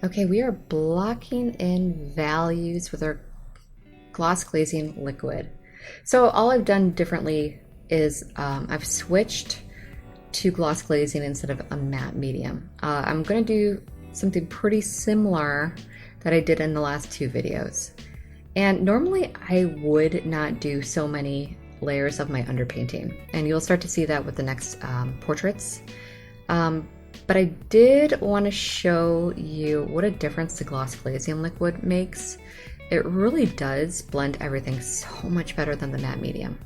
Okay, we are blocking in values with our gloss glazing liquid. So all I've done differently is I've switched to gloss glazing instead of a matte medium. I'm going to do something pretty similar that I did in the last two videos. And normally I would not do so many layers of my underpainting, and you'll start to see that with the next portraits. But I did want to show you what a difference the gloss glazing liquid makes. It really does blend everything so much better than the matte medium.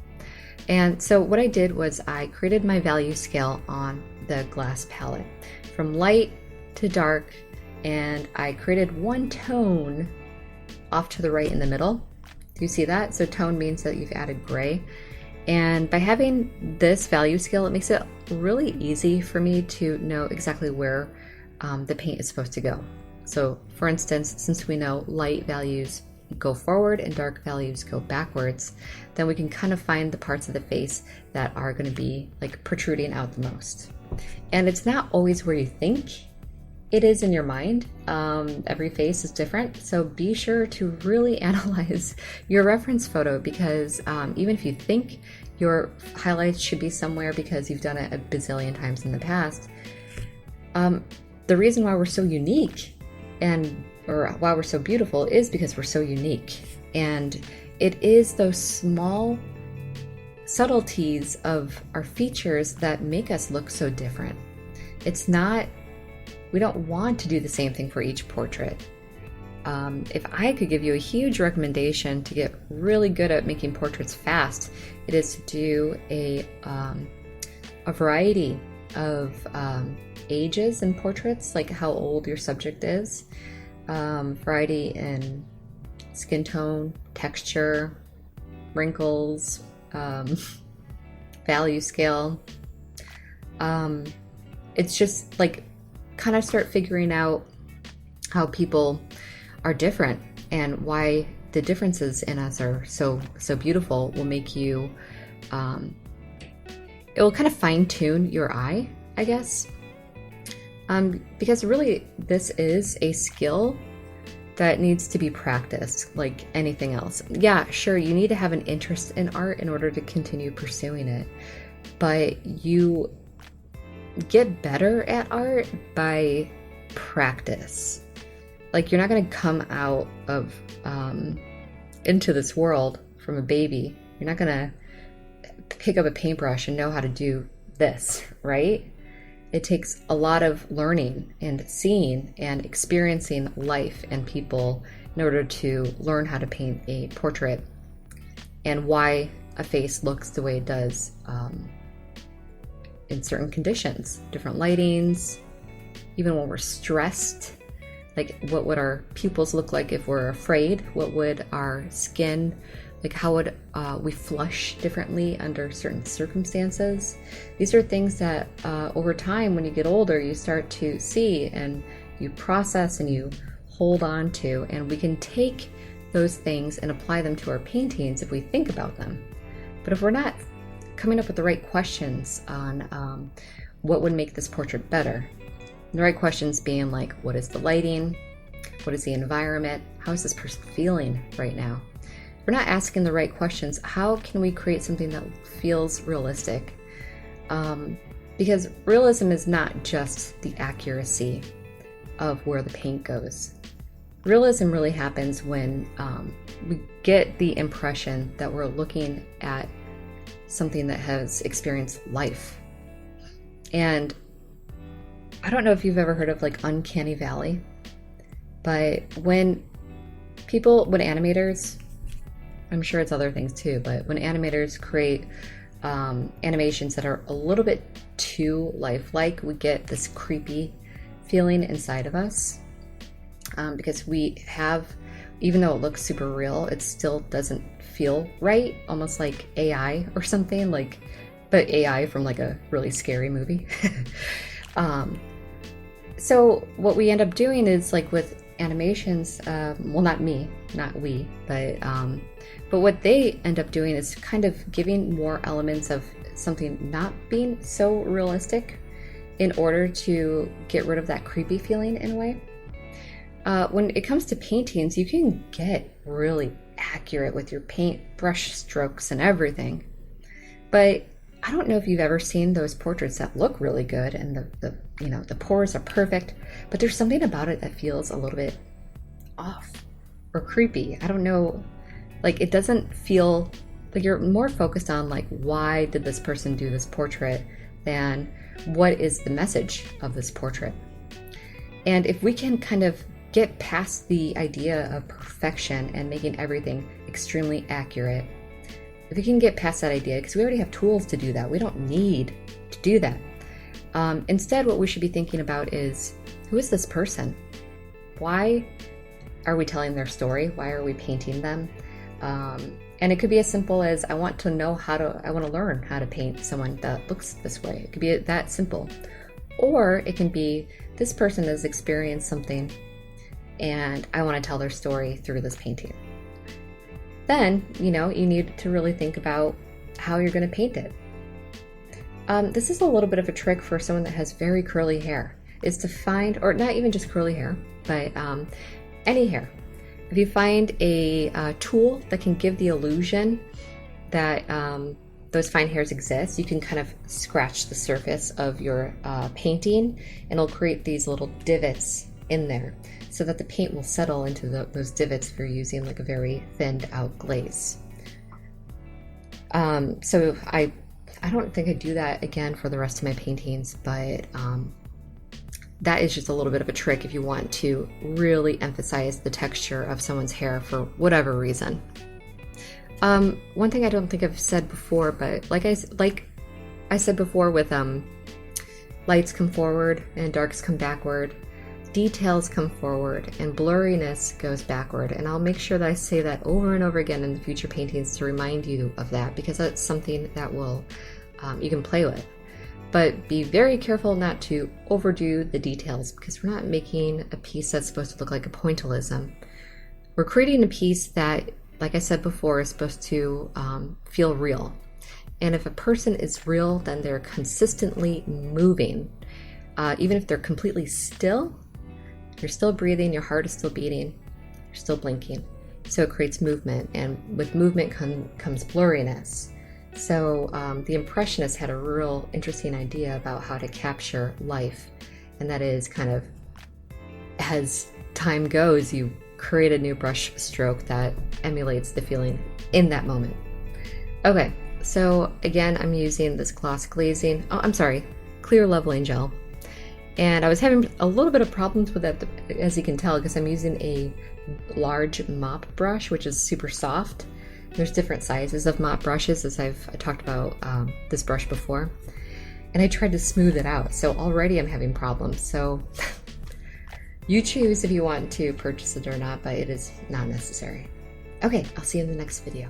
And so what I did was I created my value scale on the glass palette from light to dark, and I created one tone off to the right in the middle. Do you see that? So tone means that you've added gray. And by having this value scale, it makes it really easy for me to know exactly where the paint is supposed to go. So for instance, since we know light values go forward and dark values go backwards, then we can kind of find the parts of the face that are going to be like protruding out the most. And it's not always where you think it is in your mind. Every face is different, so be sure to really analyze your reference photo, because even if you think your highlights should be somewhere because you've done it a bazillion times in the past, the reason why we're so unique or why we're so beautiful is because we're so unique. And it is those small subtleties of our features that make us look so different. We don't want to do the same thing for each portrait. If I could give you a huge recommendation to get really good at making portraits fast, it is to do a variety of ages in portraits, like how old your subject is, variety in skin tone, texture, wrinkles, value scale. It's just like kind of start figuring out how people are different and why the differences in us are so beautiful will make you it will kind of fine-tune your eye, I guess, because really this is a skill that needs to be practiced like anything else. Yeah, sure, you need to have an interest in art in order to continue pursuing it, but you get better at art by practice. Like, you're not going to come out of into this world from a baby. You're not going to pick up a paintbrush and know how to do this, right? It takes a lot of learning and seeing and experiencing life and people in order to learn how to paint a portrait and why a face looks the way it does in certain conditions, different lightings, even when we're stressed. Like, what would our pupils look like if we're afraid? What would our skin, like how would we flush differently under certain circumstances? These are things that over time, when you get older, you start to see and you process and you hold on to, and we can take those things and apply them to our paintings if we think about them. But if we're not coming up with the right questions on what would make this portrait better, the right questions being like, what is the lighting? What is the environment? How is this person feeling right now? If we're not asking the right questions, how can we create something that feels realistic? Because realism is not just the accuracy of where the paint goes. Realism really happens when we get the impression that we're looking at something that has experienced life. And I don't know if you've ever heard of like uncanny valley, but when animators, I'm sure it's other things too, but when animators create animations that are a little bit too lifelike, we get this creepy feeling inside of us, because we have, even though it looks super real, it still doesn't feel right, almost like AI or something, like, but AI from like a really scary movie. So what we end up doing is, like with animations, well, not me, not we, but what they end up doing is kind of giving more elements of something not being so realistic in order to get rid of that creepy feeling in a way. When it comes to paintings, you can get really accurate with your paint brush strokes and everything. But I don't know if you've ever seen those portraits that look really good and the pores are perfect, but there's something about it that feels a little bit off or creepy. I don't know, like it doesn't feel like you're more focused on like why did this person do this portrait than what is the message of this portrait. And if we can kind of get past the idea of perfection and making everything extremely accurate, if we can get past that idea, because we already have tools to do that, we don't need to do that. Instead, what we should be thinking about is, who is this person? Why are we telling their story? Why are we painting them? And it could be as simple as, I want to learn how to paint someone that looks this way. It could be that simple. Or it can be, this person has experienced something and I want to tell their story through this painting. Then, you need to really think about how you're going to paint it. This is a little bit of a trick for someone that has very curly hair, is to find, or not even just curly hair, but any hair. If you find a tool that can give the illusion that those fine hairs exist, you can kind of scratch the surface of your painting and it'll create these little divots in there so that the paint will settle into those divots if you're using like a very thinned out glaze. So I don't think I do that again for the rest of my paintings, but that is just a little bit of a trick if you want to really emphasize the texture of someone's hair for whatever reason. One thing I don't think I've said before, but like I said before with lights come forward and darks come backward, details come forward and blurriness goes backward. And I'll make sure that I say that over and over again in the future paintings to remind you of that, because that's something that will you can play with. But be very careful not to overdo the details, because we're not making a piece that's supposed to look like a pointillism. We're creating a piece that, like I said before, is supposed to feel real. And if a person is real, then they're consistently moving. Even if they're completely still, you're still breathing, your heart is still beating, you're still blinking. So it creates movement, and with movement comes blurriness. So the Impressionists had a real interesting idea about how to capture life, and that is kind of, as time goes, you create a new brush stroke that emulates the feeling in that moment. Okay, so again, I'm using this clear leveling gel. And I was having a little bit of problems with that, as you can tell, because I'm using a large mop brush, which is super soft. There's different sizes of mop brushes, as I talked about this brush before. And I tried to smooth it out, so already I'm having problems. So you choose if you want to purchase it or not, but it is not necessary. Okay, I'll see you in the next video.